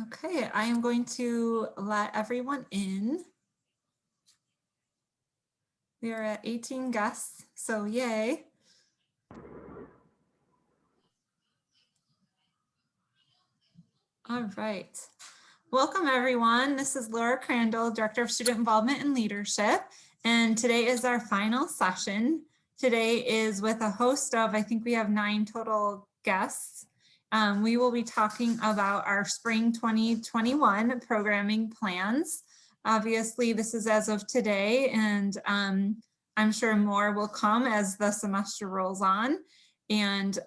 Okay, I am going to let everyone in. We are at 18 guests, so yay. All right. Welcome everyone. This is Laura Crandall, Director of Student Involvement and Leadership. And today is our final session. Today is with a host of, I think we have 9 total guests. We will be talking about our spring 2021 programming plans. Obviously, this is as of today, and I'm sure more will come as the semester rolls on. And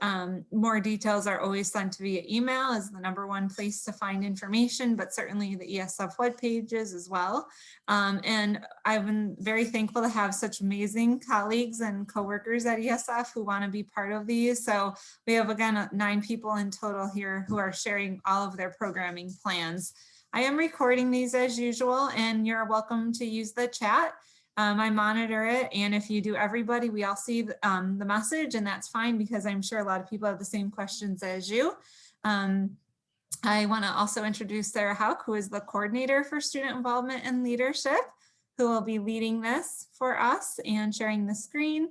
more details are always sent via email as the #1 place to find information, but certainly the ESF web pages as well. And I've been very thankful to have such amazing colleagues and coworkers at ESF who want to be part of these. So we have, again, 9 people in total here who are sharing all of their programming plans. I am recording these as usual, and you're welcome to use the chat. I monitor it, and if you do everybody, we all see the message, and that's fine because I'm sure a lot of people have the same questions as you. I want to also introduce Sarah Hauk, who is the coordinator for student involvement and leadership, who will be leading this for us and sharing the screen.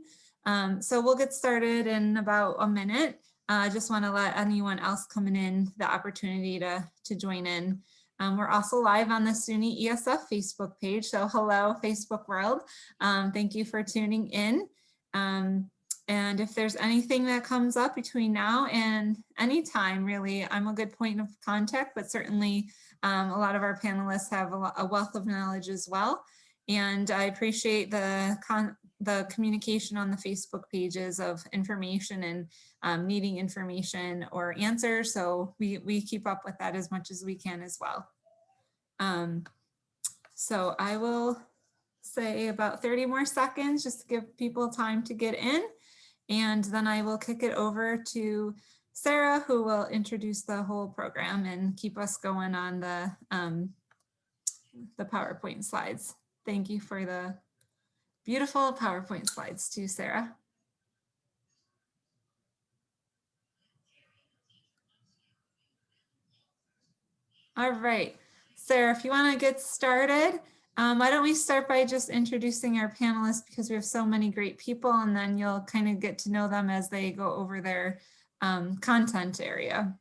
So we'll get started in about a minute. I just want to let anyone else coming in the opportunity to join in. We're also live on the SUNY ESF Facebook page. So hello, Facebook world. Thank you for tuning in. And if there's anything that comes up between now and any time, really, I'm a good point of contact, but certainly a lot of our panelists have a wealth of knowledge as well. And I appreciate the communication on the Facebook pages of information and needing information or answers. So we keep up with that as much as we can as well. So I will say about 30 more seconds just to give people time to get in. And then I will kick it over to Sarah, who will introduce the whole program and keep us going on the PowerPoint slides. Thank you for the beautiful PowerPoint slides too, Sarah. All right, Sarah, if you want to get started, why don't we start by just introducing our panelists, because we have so many great people, and then you'll kind of get to know them as they go over their content area.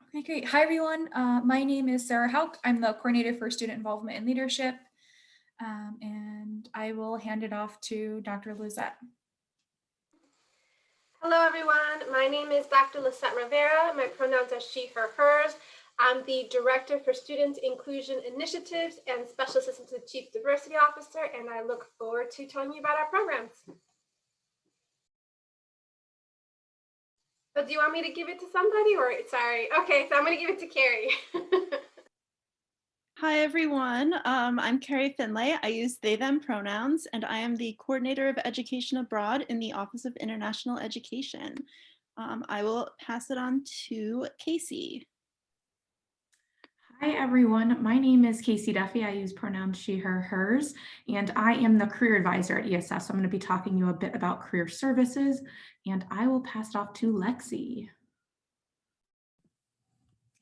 Okay, great. Hi, everyone. My name is Sarah Hauk. I'm the coordinator for student involvement and leadership, and I will hand it off to Dr. Lizette. Hello, everyone. My name is Dr. Lisette Rivera. My pronouns are she, her, hers. I'm the Director for Student Inclusion Initiatives and Special Assistant to the Chief Diversity Officer, and I look forward to telling you about our programs. But do you want me to give it to somebody, or sorry? Okay, so I'm going to give it to Carrie. Hi, everyone. I'm Carrie Finlay. I use they, them pronouns, and I am the coordinator of education abroad in the Office of International Education. I will pass it on to Casey. Hi, everyone. My name is Casey Duffy. I use pronouns she, her, hers, and I am the career advisor at ESF. So I'm going to be talking to you a bit about career services, and I will pass it off to Lexi.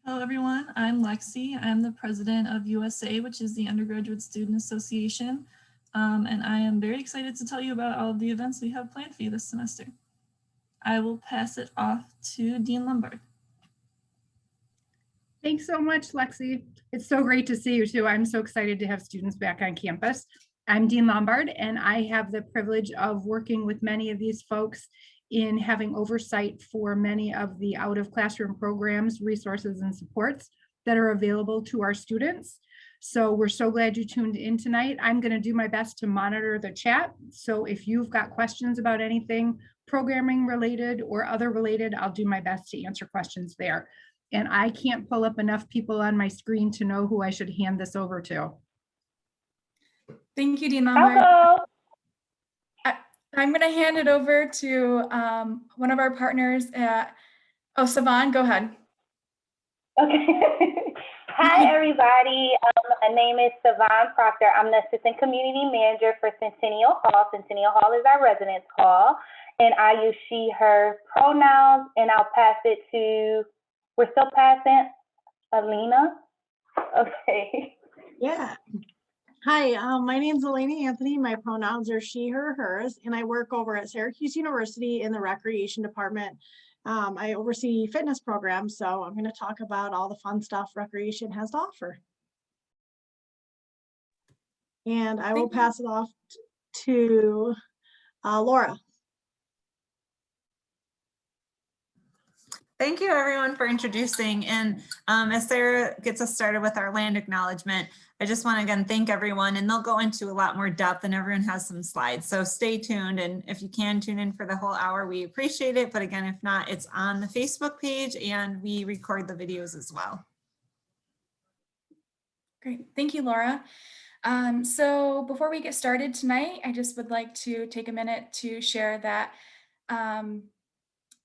Hello, everyone. I'm Lexi. I'm the president of USA, which is the Undergraduate Student Association. And I am very excited to tell you about all of the events we have planned for you this semester. I will pass it off to Dean Lombard. Thanks so much, Lexi. It's so great to see you too. I'm so excited to have students back on campus. I'm Dean Lombard, and I have the privilege of working with many of these folks in having oversight for many of the out of classroom programs, resources, and supports that are available to our students. So we're so glad you tuned in tonight. I'm going to do my best to monitor the chat. So if you've got questions about anything programming related or other related, I'll do my best to answer questions there. And I can't pull up enough people on my screen to know who I should hand this over to. Thank you, Dean Lombard. Hello. I'm going to hand it over to one of our partners. Savan, go ahead. Okay. Hi, everybody. My name is Savan Proctor. I'm the Assistant Community Manager for Centennial Hall. Centennial Hall is our residence hall, and I use she, her pronouns, and I'll pass it to We're still passing Alina. Okay. Yeah. Hi, my name's Elena Anthony. My pronouns are she, her, hers, and I work over at Syracuse University in the recreation department. I oversee fitness programs, so I'm going to talk about all the fun stuff recreation has to offer. And I will pass it off to Laura. Thank you everyone for introducing. And as Sarah gets us started with our land acknowledgement, I just want to again thank everyone, and they'll go into a lot more depth and everyone has some slides. So stay tuned, and if you can tune in for the whole hour, we appreciate it. But again, if not, it's on the Facebook page and we record the videos as well. Great, thank you, Laura. So before we get started tonight, I just would like to take a minute to share that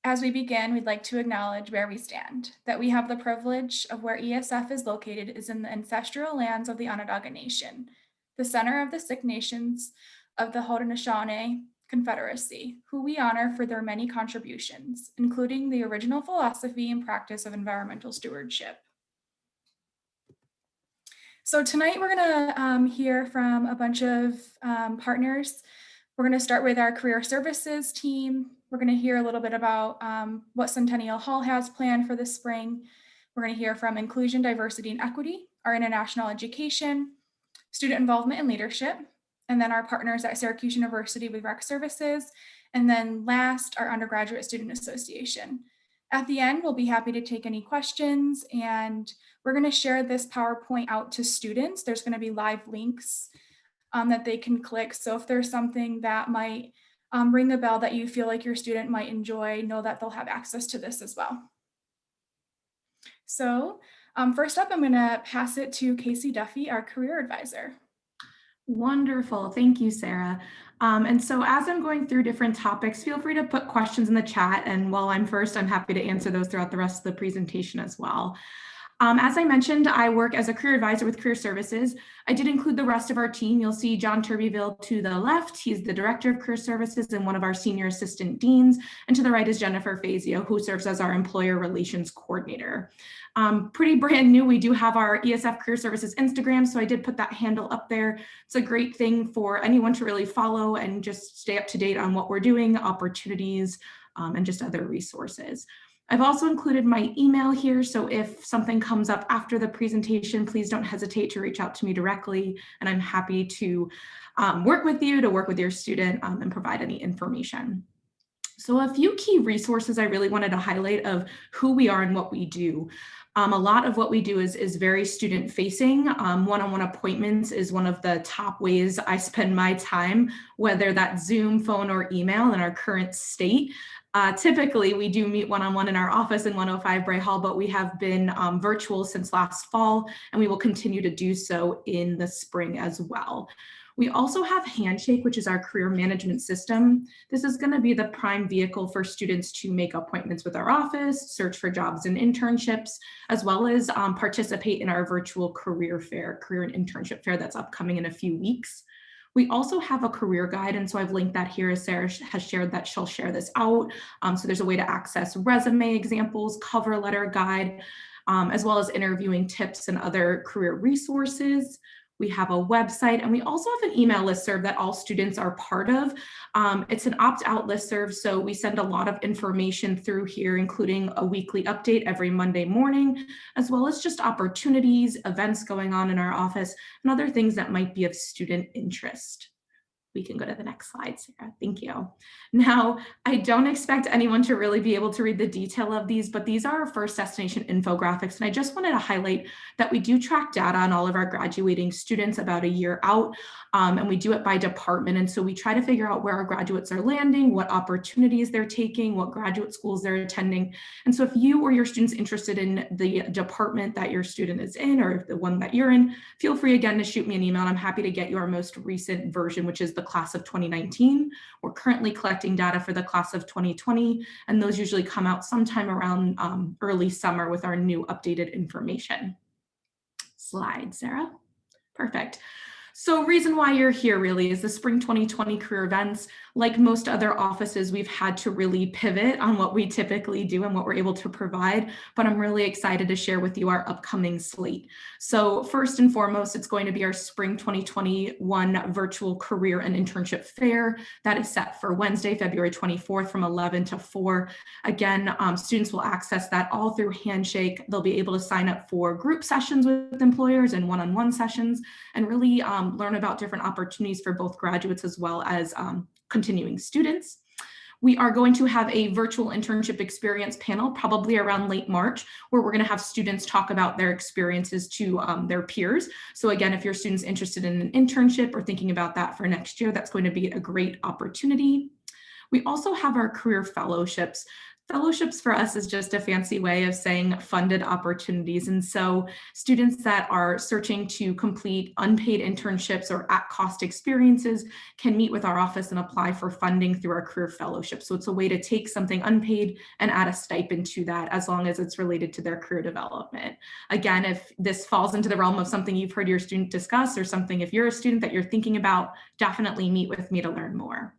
as we begin, we'd like to acknowledge where we stand, that we have the privilege of where ESF is located is in the ancestral lands of the Onondaga Nation, the center of the Sick Nations of the Haudenosaunee Confederacy, who we honor for their many contributions, including the original philosophy and practice of environmental stewardship. So tonight we're gonna hear from a bunch of partners. We're gonna start with our career services team. We're going to hear a little bit about what Centennial Hall has planned for the spring. We're going to hear from Inclusion, Diversity, and Equity, our international education, student involvement and leadership, and then our partners at Syracuse University with Rec Services, and then last, our undergraduate student association. At the end, we'll be happy to take any questions, and we're going to share this PowerPoint out to students. There's going to be live links that they can click. So if there's something that might ring a bell that you feel like your student might enjoy, know that they'll have access to this as well. So first up, I'm going to pass it to Casey Duffy, our career advisor. Wonderful. Thank you, Sarah. And so as I'm going through different topics, feel free to put questions in the chat. And while I'm first, I'm happy to answer those throughout the rest of the presentation as well. As I mentioned, I work as a career advisor with Career Services. I did include the rest of our team. You'll see John Turbyville to the left. He's the director of Career Services and one of our senior assistant deans. And to the right is Jennifer Fazio, who serves as our employer relations coordinator. Pretty brand new. We do have our ESF Career Services Instagram, so I did put that handle up there. It's a great thing for anyone to really follow and just stay up to date on what we're doing, opportunities, and just other resources. I've also included my email here, so if something comes up after the presentation, please don't hesitate to reach out to me directly, and I'm happy to work with you, to work with your student and provide any information. So a few key resources I really wanted to highlight of who we are and what we do. A lot of what we do is very student facing. One-on-one appointments is one of the top ways I spend my time, whether that's Zoom, phone, or email in our current state. Typically, we do meet one-on-one in our office in 105 Bray Hall, but we have been virtual since last fall, and we will continue to do so in the spring as well. We also have Handshake, which is our career management system. This is going to be the prime vehicle for students to make appointments with our office, search for jobs and internships, as well as participate in our virtual career fair, career and internship fair that's upcoming in a few weeks. We also have a career guide, and so I've linked that here as Sarah has shared that she'll share this out. So there's a way to access resume examples, cover letter guide, as well as interviewing tips and other career resources. We have a website, and we also have an email listserv that all students are part of. It's an opt-out listserv, so we send a lot of information through here, including a weekly update every Monday morning, as well as just opportunities, events going on in our office, and other things that might be of student interest. We can go to the next slide, Sarah. Thank you. Now, I don't expect anyone to really be able to read the detail of these, but these are our first destination infographics. And I just wanted to highlight that we do track data on all of our graduating students about a year out, and we do it by department. And so we try to figure out where our graduates are landing, what opportunities they're taking, what graduate schools they're attending. And so if you or your student's interested in the department that your student is in, or the one that you're in, feel free again to shoot me an email, and I'm happy to get you our most recent version, which is the class of 2019. We're currently collecting data for the class of 2020, and those usually come out sometime around early summer with our new updated information. Slide, Sarah. Perfect. So reason why you're here really is the Spring 2020 career events. Like most other offices, we've had to really pivot on what we typically do and what we're able to provide, but I'm really excited to share with you our upcoming slate. So first and foremost, it's going to be our Spring 2021 virtual career and internship fair that is set for Wednesday, February 24th from 11 to 4. Again, students will access that all through Handshake. They'll be able to sign up for group sessions with employers and one-on-one sessions and really learn about different opportunities for both graduates as well as continuing students. We are going to have a virtual internship experience panel probably around late March, where we're going to have students talk about their experiences to their peers. So again, if your student's interested in an internship or thinking about that for next year, that's going to be a great opportunity. We also have our career fellowships. Fellowships for us is just a fancy way of saying funded opportunities. And so students that are searching to complete unpaid internships or at-cost experiences can meet with our office and apply for funding through our career fellowship. So it's a way to take something unpaid and add a stipend to that as long as it's related to their career development. Again, if this falls into the realm of something you've heard your student discuss or something, if you're a student that you're thinking about, definitely meet with me to learn more.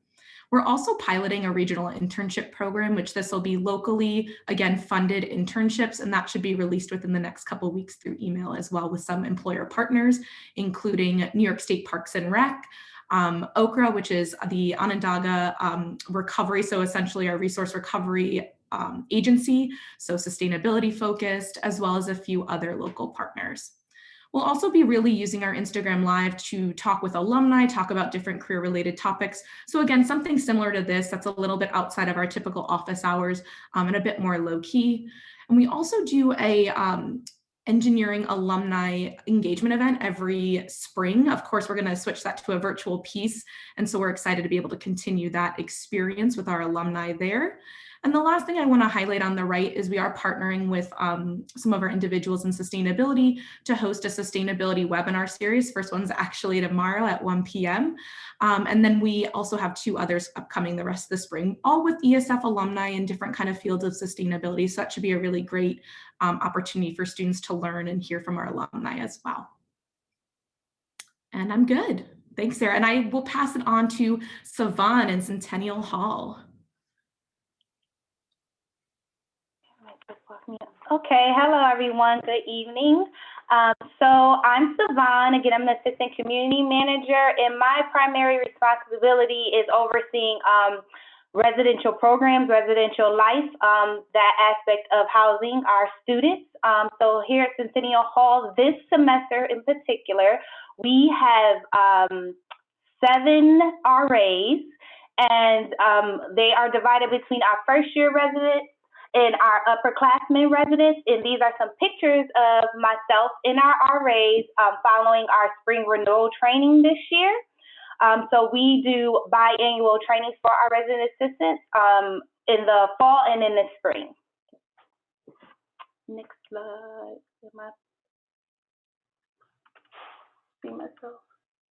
We're also piloting a regional internship program, which this will be locally, again, funded internships, and that should be released within the next couple of weeks through email as well with some employer partners, including New York State Parks and Rec, OKRA, which is the Onondaga recovery, so essentially our resource recovery agency, so sustainability focused, as well as a few other local partners. We'll also be really using our Instagram Live to talk with alumni, talk about different career-related topics. So again, something similar to this that's a little bit outside of our typical office hours and a bit more low-key. And we also do a engineering alumni engagement event every spring. Of course, we're going to switch that to a virtual piece. And so we're excited to be able to continue that experience with our alumni there. And the last thing I want to highlight on the right is we are partnering with some of our individuals in sustainability to host a sustainability webinar series. First one's actually tomorrow at 1 p.m. And then we also have 2 others upcoming the rest of the spring, all with ESF alumni in different kind of fields of sustainability. So that should be a really great opportunity for students to learn and hear from our alumni as well. And I'm good. Thanks, Sarah. And I will pass it on to Savan in Centennial Hall. Okay, hello everyone, good evening. So I'm Savan, again, I'm the Assistant Community Manager, and my primary responsibility is overseeing residential programs, residential life, that aspect of housing our students. So here at Centennial Hall, this semester in particular, we have 7 RAs, and they are divided between our first year residents and our upperclassmen residents. And these are some pictures of myself and our RAs following our spring renewal training this year. So we do biannual trainings for our resident assistants in the fall and in the spring. Next slide. Am I see myself?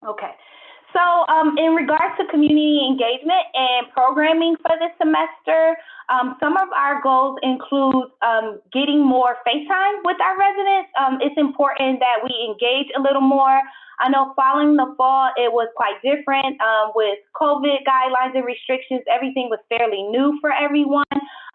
Okay. So in regards to community engagement and programming for this semester, some of our goals include getting more face time with our residents. It's important that we engage a little more. I know following the fall, it was quite different with COVID guidelines and restrictions. Everything was fairly new for everyone.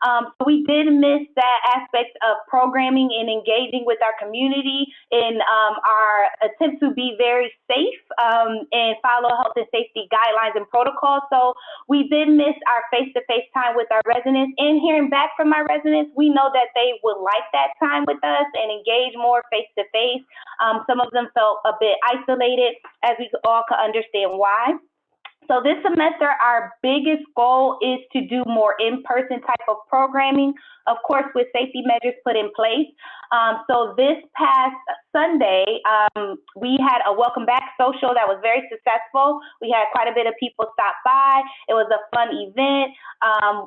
So we did miss that aspect of programming and engaging with our community in our attempt to be very safe and follow health and safety guidelines and protocols. So we did miss our face-to-face time with our residents, and hearing back from our residents, we know that they would like that time with us and engage more face-to-face. Some of them felt a bit isolated, as we all could understand why. So this semester, our biggest goal is to do more in-person type of programming, of course, with safety measures put in place. So this past Sunday, we had a welcome back social that was very successful. We had quite a bit of people stop by. It was a fun event.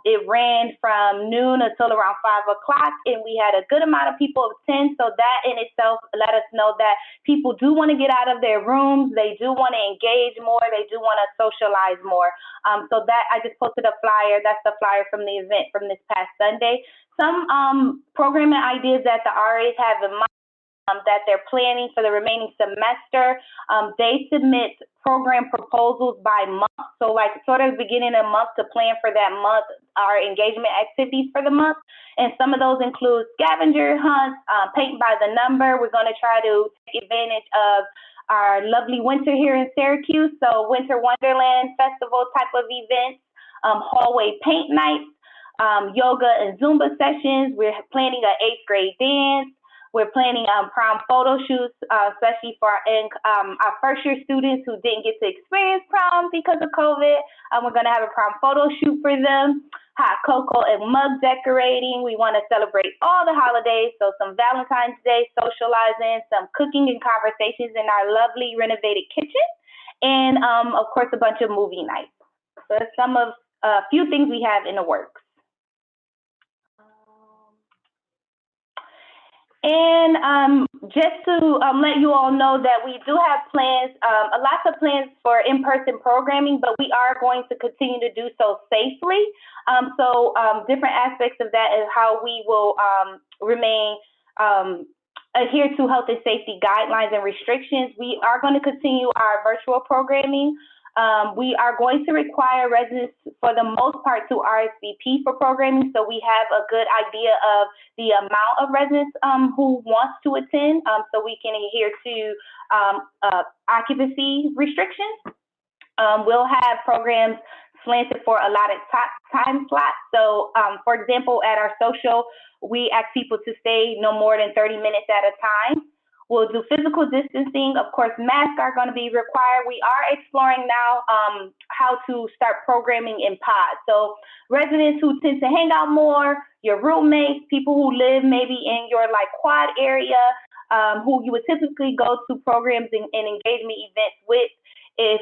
It ran from noon until around 5 o'clock, and we had a good amount of people attend. So that in itself let us know that people do want to get out of their rooms. They do want to engage more. They do want to socialize more. So that I just posted a flyer. That's the flyer from the event from this past Sunday. Some programming ideas that the RAs have in mind that they're planning for the remaining semester. They submit program proposals by month. So like sort of beginning of the month to plan for that month, our engagement activities for the month. And some of those include scavenger hunts, paint by the number. We're going to try to take advantage of our lovely winter here in Syracuse. So Winter Wonderland Festival type of events, hallway paint nights, yoga and Zumba sessions. We're planning an 8th grade dance. We're planning prom photo shoots, especially for our first year students who didn't get to experience prom because of COVID. We're going to have a prom photo shoot for them, hot cocoa and mug decorating. We want to celebrate all the holidays, so some Valentine's Day socializing, some cooking and conversations in our lovely renovated kitchen, and of course a bunch of movie nights. So that's some of a few things we have in the works. And just to let you all know that we do have plans, lots of plans for in-person programming, but we are going to continue to do so safely. So different aspects of that is how we will remain adhere to health and safety guidelines and restrictions. We are going to continue our virtual programming. We are going to require residents, for the most part, to RSVP for programming, so we have a good idea of the amount of residents who wants to attend, so we can adhere to occupancy restrictions. We'll have programs slanted for allotted time slots. So, for example, at our social, we ask people to stay no more than 30 minutes at a time. We'll do physical distancing. Of course, masks are going to be required. We are exploring now how to start programming in pods. So residents who tend to hang out more, your roommates, people who live maybe in your like quad area, who you would typically go to programs and engagement events with, if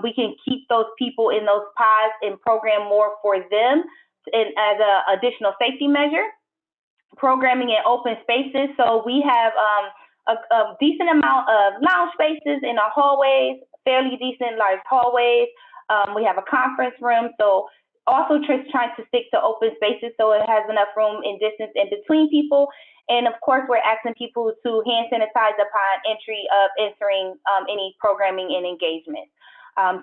we can keep those people in those pods and program more for them and as an additional safety measure. Programming in open spaces. So we have a decent amount of lounge spaces in our hallways, fairly decent large hallways. We have a conference room. So also trying to stick to open spaces so it has enough room and distance in between people. And of course, we're asking people to hand sanitize upon entering any programming and engagement.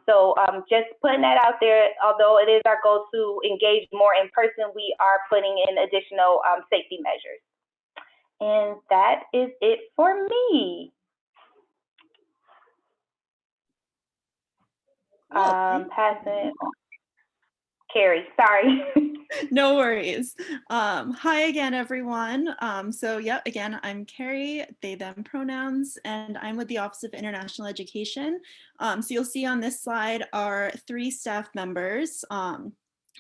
So just putting that out there, although it is our goal to engage more in person, we are putting in additional safety measures. And that is it for me. Passing on. Carrie, sorry. No worries. Hi again, everyone. So yeah, again, I'm Carrie, they, them pronouns, and I'm with the Office of International Education. So you'll see on this slide are 3 staff members.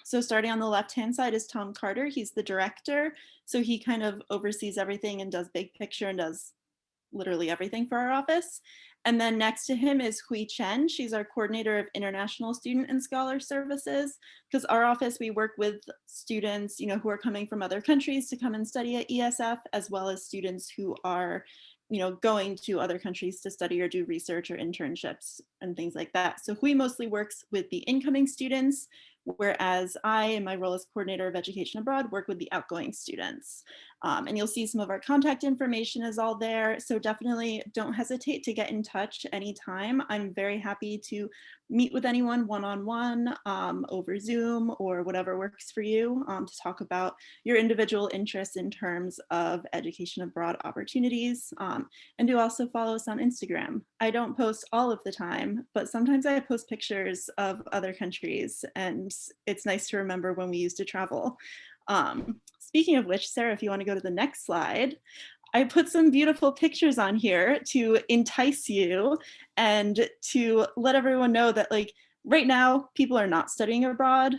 So starting on the left-hand side is Tom Carter. He's the director. So he kind of oversees everything and does big picture and does literally everything for our office. And then next to him is Hui Chen. She's our coordinator of international student and scholar services. Because our office, we work with students, who are coming from other countries to come and study at ESF, as well as students who are, going to other countries to study or do research or internships and things like that. So Hui mostly works with the incoming students, whereas I, in my role as coordinator of education abroad, work with the outgoing students. And you'll see some of our contact information is all there. So definitely don't hesitate to get in touch anytime. I'm very happy to meet with anyone one-on-one, over Zoom or whatever works for you, to talk about your individual interests in terms of education abroad opportunities. And do also follow us on Instagram. I don't post all of the time, but sometimes I post pictures of other countries, and it's nice to remember when we used to travel. Speaking of which, Sarah, if you want to go to the next slide, I put some beautiful pictures on here to entice you and to let everyone know that right now people are not studying abroad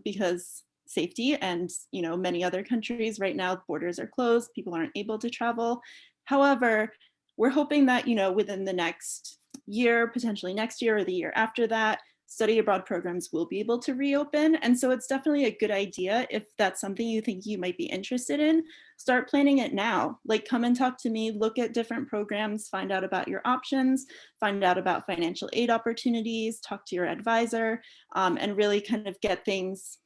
because safety, and many other countries right now, borders are closed, people aren't able to travel. However, we're hoping that within the next year, potentially next year or the year after that, study abroad programs will be able to reopen. And so it's definitely a good idea, if that's something you think you might be interested in, start planning it now. Come and talk to me, look at different programs, find out about your options, find out about financial aid opportunities, talk to your advisor, and really kind of get things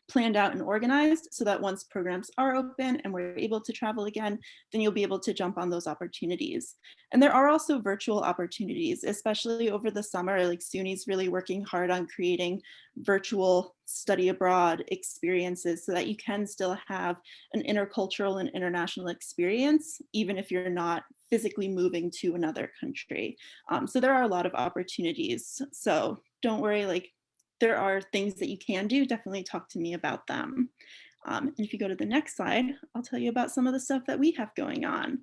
planned out and organized so that once programs are open and we're able to travel again, then you'll be able to jump on those opportunities. And there are also virtual opportunities, especially over the summer. Like SUNY's really working hard on creating virtual study abroad experiences so that you can still have an intercultural and international experience, even if you're not physically moving to another country. So there are a lot of opportunities. So don't worry, like, there are things that you can do. Definitely talk to me about them. And if you go to the next slide, I'll tell you about some of the stuff that we have going on.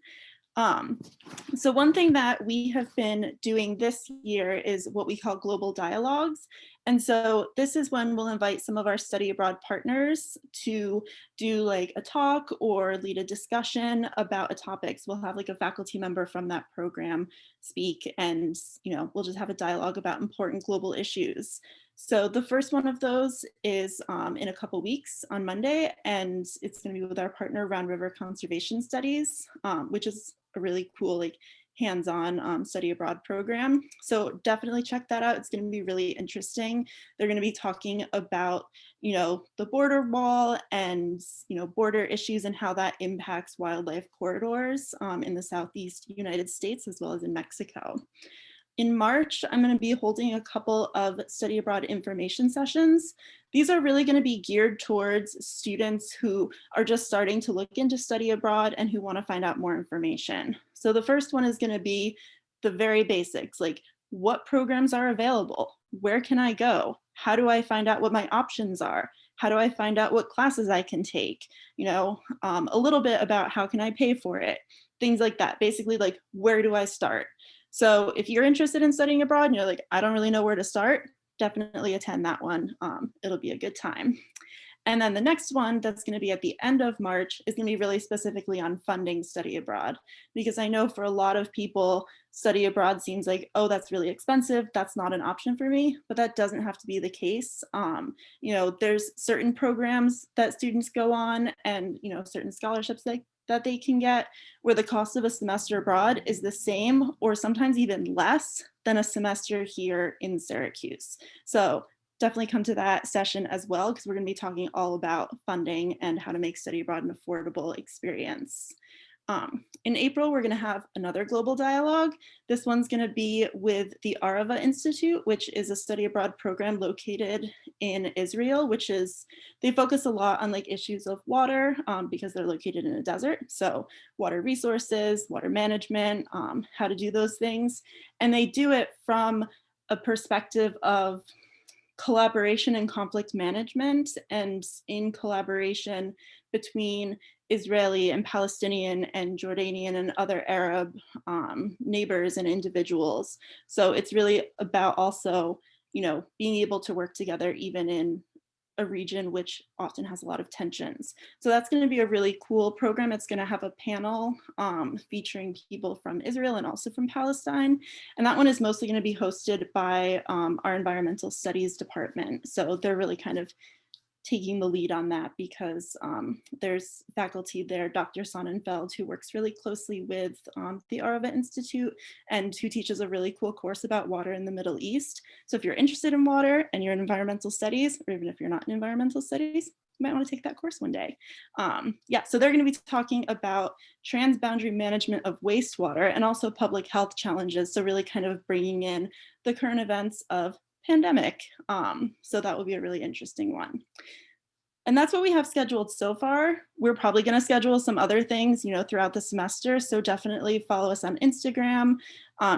So one thing that we have been doing this year is what we call global dialogues. And so this is when we'll invite some of our study abroad partners to do like a talk or lead a discussion about a topic. So we'll have like a faculty member from that program speak, and we'll just have a dialogue about important global issues. So the first one of those is in a couple weeks on Monday, and it's going to be with our partner Round River Conservation Studies, which is a really cool like hands-on study abroad program. So definitely check that out. It's going to be really interesting. They're going to be talking about, the border wall and, border issues and how that impacts wildlife corridors in the Southeast United States as well as in Mexico. In March, I'm going to be holding a couple of study abroad information sessions. These are really going to be geared towards students who are just starting to look into study abroad and who want to find out more information. So the first one is going to be the very basics, like what programs are available? Where can I go? How do I find out what my options are? How do I find out what classes I can take? A little bit about how can I pay for it? Things like that. Basically, like, where do I start? So if you're interested in studying abroad and you're like, I don't really know where to start, definitely attend that one. It'll be a good time. And then the next one that's going to be at the end of March is going to be really specifically on funding study abroad, because I know for a lot of people, study abroad seems like, oh, that's really expensive. That's not an option for me, but that doesn't have to be the case. There's certain programs that students go on and, certain scholarships that they can get where the cost of a semester abroad is the same or sometimes even less than a semester here in Syracuse. So definitely come to that session as well, because we're going to be talking all about funding and how to make study abroad an affordable experience. In April, we're going to have another global dialogue. This one's going to be with the Arava Institute, which is a study abroad program located in Israel, they focus a lot on like issues of water because they're located in a desert. So water resources, water management, how to do those things. And they do it from a perspective of collaboration and conflict management, and in collaboration between Israeli and Palestinian and Jordanian and other Arab neighbors and individuals. So it's really about also, being able to work together even in a region which often has a lot of tensions. So that's going to be a really cool program. It's going to have a panel featuring people from Israel and also from Palestine. And that one is mostly going to be hosted by our environmental studies department. So they're really kind of taking the lead on that because there's faculty there, Dr. Sonnenfeld, who works really closely with the Arava Institute and who teaches a really cool course about water in the Middle East. So if you're interested in water and you're in environmental studies, or even if you're not in environmental studies, you might want to take that course one day. So they're going to be talking about transboundary management of wastewater and also public health challenges. So really kind of bringing in the current events of pandemic. So that will be a really interesting one. And that's what we have scheduled so far. We're probably going to schedule some other things, throughout the semester. So definitely follow us on Instagram.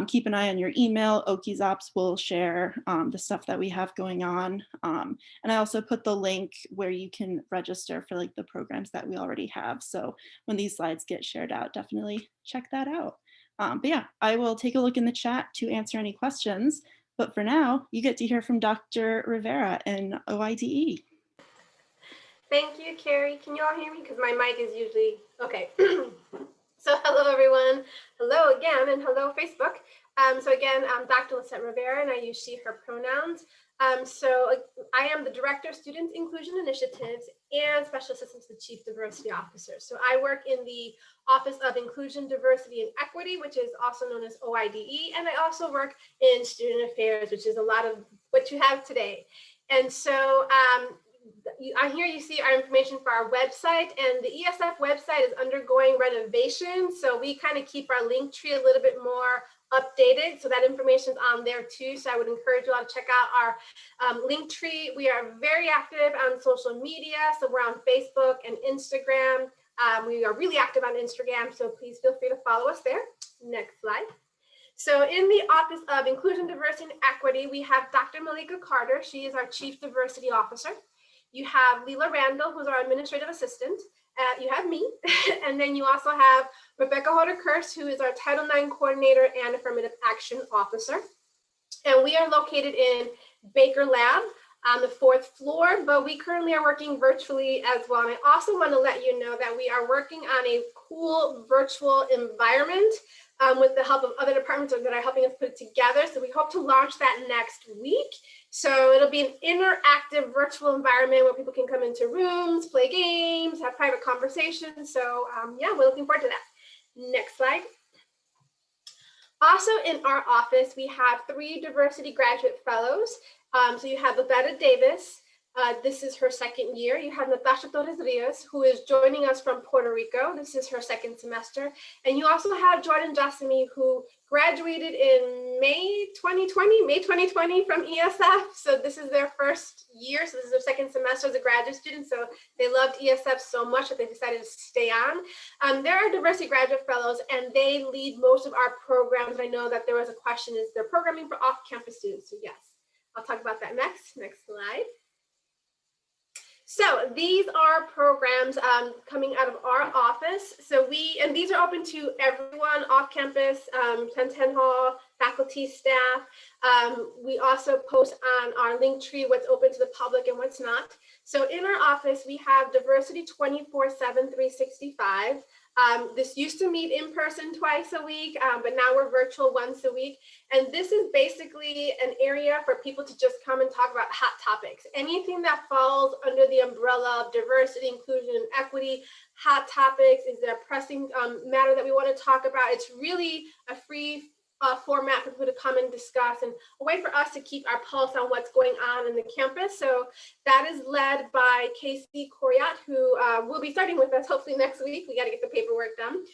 Keep an eye on your email. Okies Ops will share the stuff that we have going on. And I also put the link where you can register for like the programs that we already have. So when these slides get shared out, definitely check that out. But yeah, I will take a look in the chat to answer any questions. But for now, you get to hear from Dr. Rivera in OIDE. Thank you, Carrie. Can you all hear me? Because my mic is usually, okay. So hello, everyone. Hello again, and hello, Facebook. So again, I'm Dr. Lisette Rivera, and I use she, her pronouns. So I am the Director of Student Inclusion Initiatives and Special Assistant to the Chief Diversity Officer. So I work in the Office of Inclusion, Diversity, and Equity, which is also known as OIDE. And I also work in Student Affairs, which is a lot of what you have today. And so on here you see our information for our website, and the ESF website is undergoing renovation. So we kind of keep our link tree a little bit more updated. So that information is on there too. So I would encourage you all to check out our link tree. We are very active on social media. So we're on Facebook and Instagram. We are really active on Instagram. So please feel free to follow us there. Next slide. So in the Office of Inclusion, Diversity, and Equity, we have Dr. Malika Carter. She is our Chief Diversity Officer. You have Leela Randall, who's our Administrative Assistant. You have me. And then you also have Rebecca Hoder-Kurst, who is our Title IX Coordinator and Affirmative Action Officer. And we are located in Baker Lab on the 4th floor, but we currently are working virtually as well. And I also want to let you know that we are working on a cool virtual environment with the help of other departments that are helping us put it together. So we hope to launch that next week. So it'll be an interactive virtual environment where people can come into rooms, play games, have private conversations. So yeah, we're looking forward to that. Next slide. Also in our office, we have 3 diversity graduate fellows. So you have Babetta Davis. This is her 2nd year. You have Natasha Torres Rios, who is joining us from Puerto Rico. This is her 2nd semester. And you also have Jordan Jasamy, who graduated in May 2020 from ESF. So this is their 1st year. So this is their 2nd semester as a graduate student. So they loved ESF so much that they decided to stay on. There are diversity graduate fellows, and they lead most of our programs. I know that there was a question, is there programming for off-campus students? So yes, I'll talk about that next. Next slide. So these are programs coming out of our office. So and these are open to everyone off campus, 1010 Hall, faculty, staff. We also post on our link tree what's open to the public and what's not. So in our office, we have diversity 24/7, 365. This used to meet in person twice a week, but now we're virtual once a week. And this is basically an area for people to just come and talk about hot topics. Anything that falls under the umbrella of diversity, inclusion, and equity, hot topics. Is there a pressing matter that we want to talk about? It's really a free format for people to come and discuss, and a way for us to keep our pulse on what's going on in the campus. So that is led by Casey Coriat, who will be starting with us hopefully next week. We got to get the paperwork done.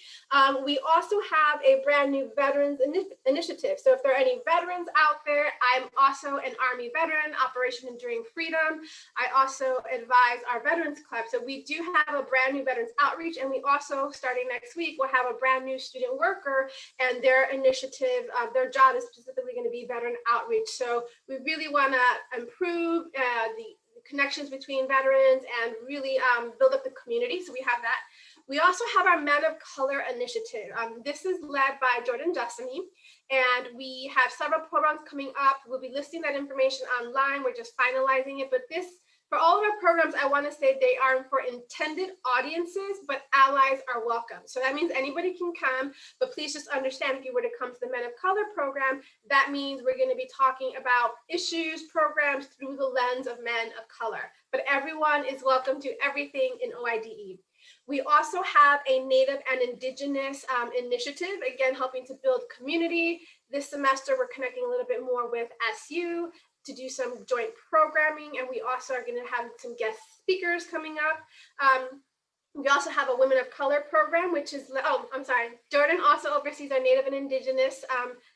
We also have a brand new veterans initiative. So if there are any veterans out there, I'm also an Army veteran, Operation Enduring Freedom. I also advise our Veterans Club. So we do have a brand new veterans outreach, and we also, starting next week, will have a brand new student worker, and their initiative, their job is specifically going to be veteran outreach. So we really want to improve the connections between veterans and really build up the community. So we have that. We also have our Men of Color initiative. This is led by Jordan Jasamy, and we have several programs coming up. We'll be listing that information online. We're just finalizing it, but for all of our programs, I want to say they are for intended audiences, but allies are welcome. So that means anybody can come, but please just understand, if you were to come to the Men of Color program, that means we're going to be talking about issues, programs through the lens of men of color. But everyone is welcome to everything in OIDE. We also have a Native and Indigenous initiative, again, helping to build community. This semester, we're connecting a little bit more with SU to do some joint programming, and we also are going to have some guest speakers coming up. We also have a Women of Color program, which is, Jordan also oversees our Native and Indigenous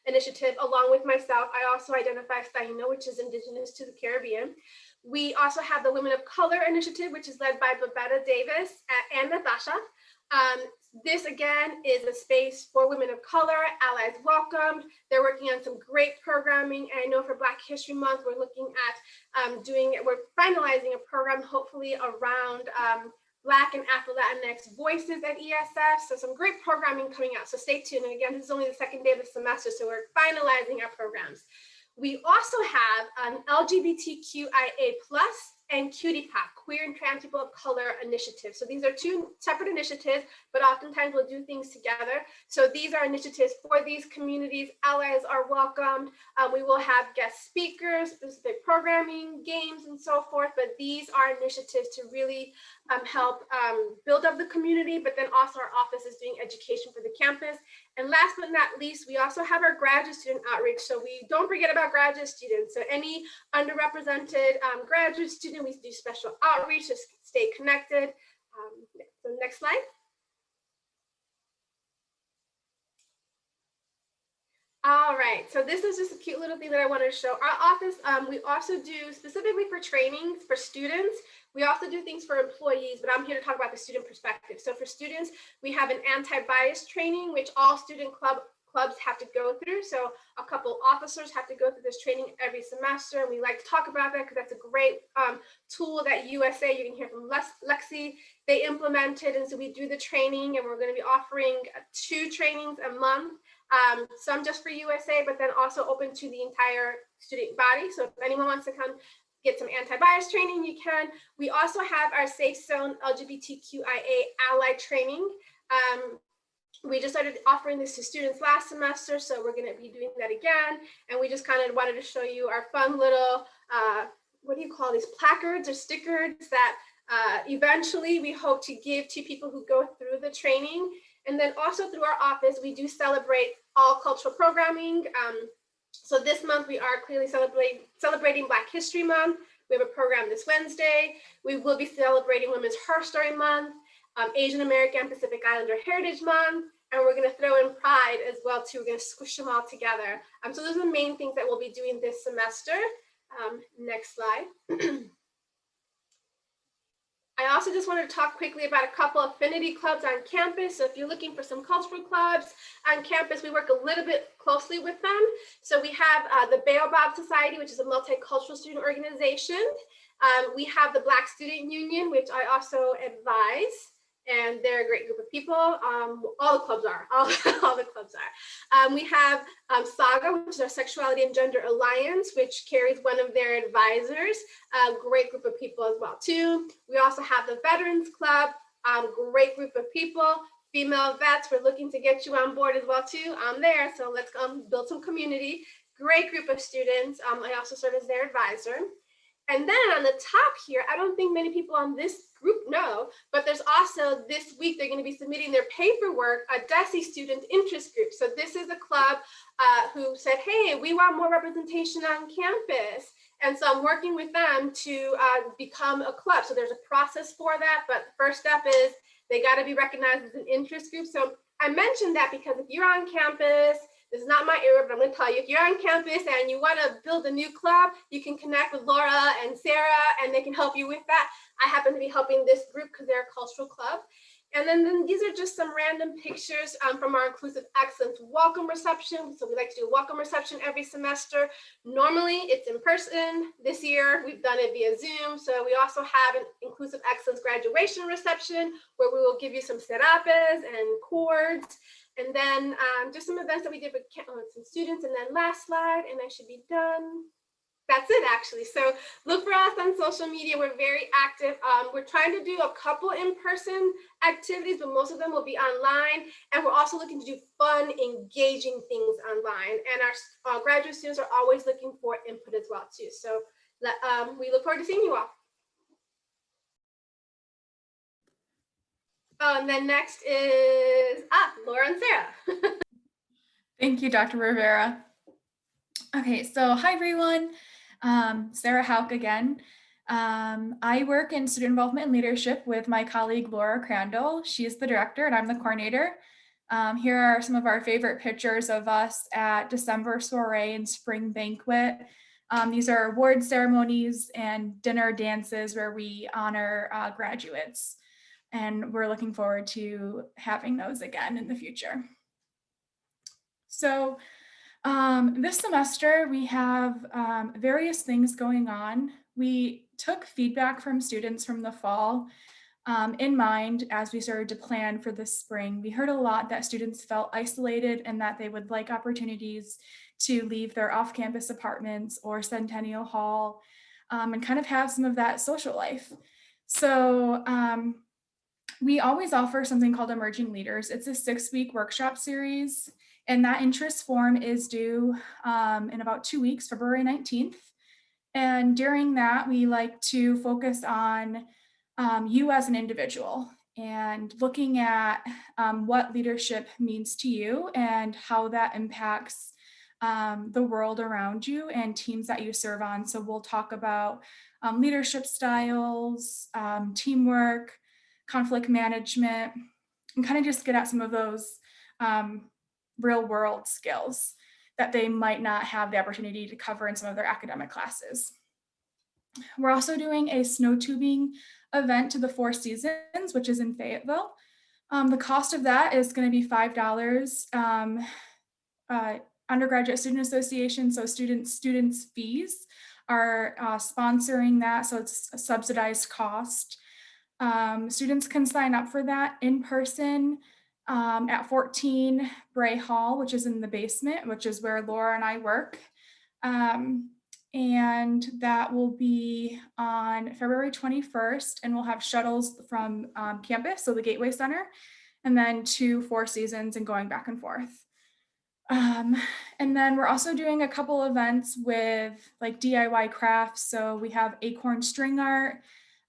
initiative along with myself. I also identify as Taino, which is Indigenous to the Caribbean. We also have the Women of Color initiative, which is led by Babetta Davis and Natasha. This again is a space for women of color, allies welcomed. They're working on some great programming. And I know for Black History Month, we're looking at we're finalizing a program hopefully around Black and Afro-Latinx voices at ESF. So some great programming coming out. So stay tuned. And again, this is only the 2nd day of the semester, so we're finalizing our programs. We also have an LGBTQIA+ and QTPOC, Queer and Trans People of Color initiative. So these are 2 separate initiatives, but oftentimes we'll do things together. So these are initiatives for these communities. Allies are welcomed. We will have guest speakers, specific programming, games, and so forth. But these are initiatives to really help build up the community, but then also our office is doing education for the campus. And last but not least, we also have our graduate student outreach. So we don't forget about graduate students. So any underrepresented graduate student, we do special outreach to stay connected. So next slide. All right, so this is just a cute little thing that I wanted to show. Our office, we also do specifically for trainings for students. We also do things for employees, but I'm here to talk about the student perspective. So for students, we have an anti-bias training, which all student clubs have to go through. So a couple officers have to go through this training every semester. And we like to talk about that because that's a great tool that USA, you can hear from Lexi, they implemented. And so we do the training, and we're going to be offering 2 trainings a month. Some just for USA, but then also open to the entire student body. So if anyone wants to come get some anti-bias training, you can. We also have our Safe Zone LGBTQIA ally training. We just started offering this to students last semester, so we're going to be doing that again. And we just kind of wanted to show you our fun little, what do you call these, placards or stickers that eventually we hope to give to people who go through the training. And then also through our office, we do celebrate all cultural programming. So this month we are clearly celebrating Black History Month. We have a program this Wednesday. We will be celebrating Women's Her Story Month, Asian American Pacific Islander Heritage Month, and we're going to throw in Pride as well too. We're going to squish them all together. So those are the main things that we'll be doing this semester. Next slide. I also just wanted to talk quickly about a couple affinity clubs on campus. So if you're looking for some cultural clubs on campus, we work a little bit closely with them. So we have the Baobab Society, which is a multicultural student organization. We have the Black Student Union, which I also advise, and they're a great group of people. All the clubs are, all the clubs are. We have SAGA, which is our Sexuality and Gender Alliance, which carries one of their advisors, a great group of people as well too. We also have the Veterans Club, great group of people. Female vets, we're looking to get you on board as well too. I'm there, so let's build some community. Great group of students. I also serve as their advisor. And then on the top here, I don't think many people on this group know, but there's also this week, they're going to be submitting their paperwork, a DESE student interest group. So this is a club who said, hey, we want more representation on campus. And so I'm working with them to become a club. So there's a process for that, but the first step is they got to be recognized as an interest group. So I mentioned that because if you're on campus, this is not my area, but I'm going to tell you, if you're on campus and you want to build a new club, you can connect with Laura and Sarah, and they can help you with that. I happen to be helping this group because they're a cultural club. And then these are just some random pictures from our Inclusive Excellence welcome reception. So we like to do a welcome reception every semester. Normally it's in person. This year we've done it via Zoom. So we also have an Inclusive Excellence graduation reception where we will give you some serapes and cords. And then just some events that we did with some students. And then last slide, and I should be done. That's it, actually. So look for us on social media. We're very active. We're trying to do a couple in-person activities, but most of them will be online. And we're also looking to do fun, engaging things online. And our graduate students are always looking for input as well, too. So we look forward to seeing you all. Oh, and then next is Laura and Sarah. Thank you, Dr. Rivera. Okay, so hi everyone. Sarah Hauk again. I work in student involvement and leadership with my colleague Laura Crandall. She is the director and I'm the coordinator. Here are some of our favorite pictures of us at December soiree and spring banquet. These are award ceremonies and dinner dances where we honor graduates. And we're looking forward to having those again in the future. So this semester we have various things going on. We took feedback from students from the fall in mind as we started to plan for the spring. We heard a lot that students felt isolated and that they would like opportunities to leave their off-campus apartments or Centennial Hall and kind of have some of that social life. So we always offer something called Emerging Leaders. It's a 6-week workshop series, and that interest form is due in about 2 weeks, February 19th. And during that, we like to focus on you as an individual and looking at what leadership means to you and how that impacts the world around you and teams that you serve on. So we'll talk about leadership styles, teamwork, conflict management, and kind of just get at some of those real world skills that they might not have the opportunity to cover in some of their academic classes. We're also doing a snow tubing event to the Four Seasons, which is in Fayetteville. The cost of that is going to be $5. Undergraduate Student Association, so students' fees are sponsoring that, so it's a subsidized cost. Students can sign up for that in person at 14 Bray Hall, which is in the basement, which is where Laura and I work. And that will be on February 21st, and we'll have shuttles from campus, so the Gateway Center, and then to Four Seasons and going back and forth. And then we're also doing a couple events with like DIY crafts. So we have acorn string art.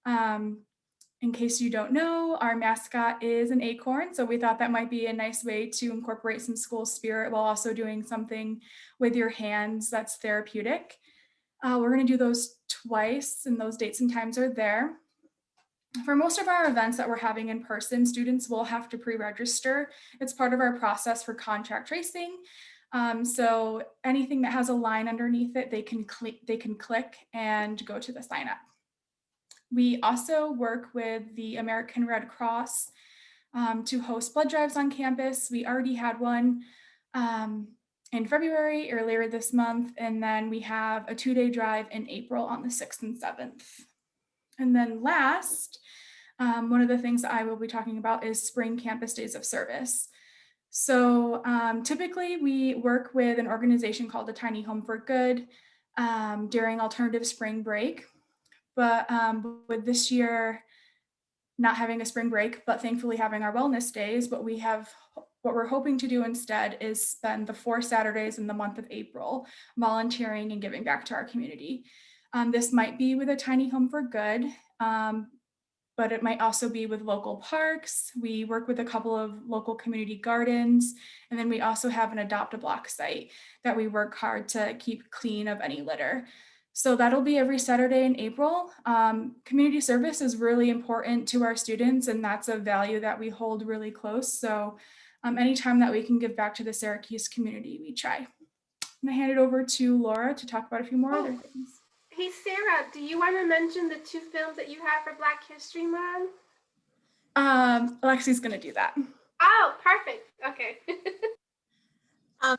In case you don't know, our mascot is an acorn. So we thought that might be a nice way to incorporate some school spirit while also doing something with your hands that's therapeutic. We're going to do those twice, and those dates and times are there. For most of our events that we're having in person, students will have to pre-register. It's part of our process for contact tracing. So anything that has a line underneath it, they can click and go to the sign up. We also work with the American Red Cross to host blood drives on campus. We already had one in February, earlier this month, and then we have a 2-day drive in April on the 6th and 7th. And then last, one of the things that I will be talking about is Spring Campus Days of Service. So typically we work with an organization called the Tiny Home for Good during alternative spring break. But with this year not having a spring break, but thankfully having our wellness days, what we're hoping to do instead is spend the 4 Saturdays in the month of April volunteering and giving back to our community. This might be with a Tiny Home for Good, but it might also be with local parks. We work with a couple of local community gardens, and then we also have an Adopt-A-Block site that we work hard to keep clean of any litter. So that'll be every Saturday in April. Community service is really important to our students, and that's a value that we hold really close. So anytime that we can give back to the Syracuse community, we try. I'm gonna hand it over to Laura to talk about a few more other things. Hey, Sarah, do you want to mention the 2 films that you have for Black History Month? Alexi's gonna do that. Oh, perfect. Okay.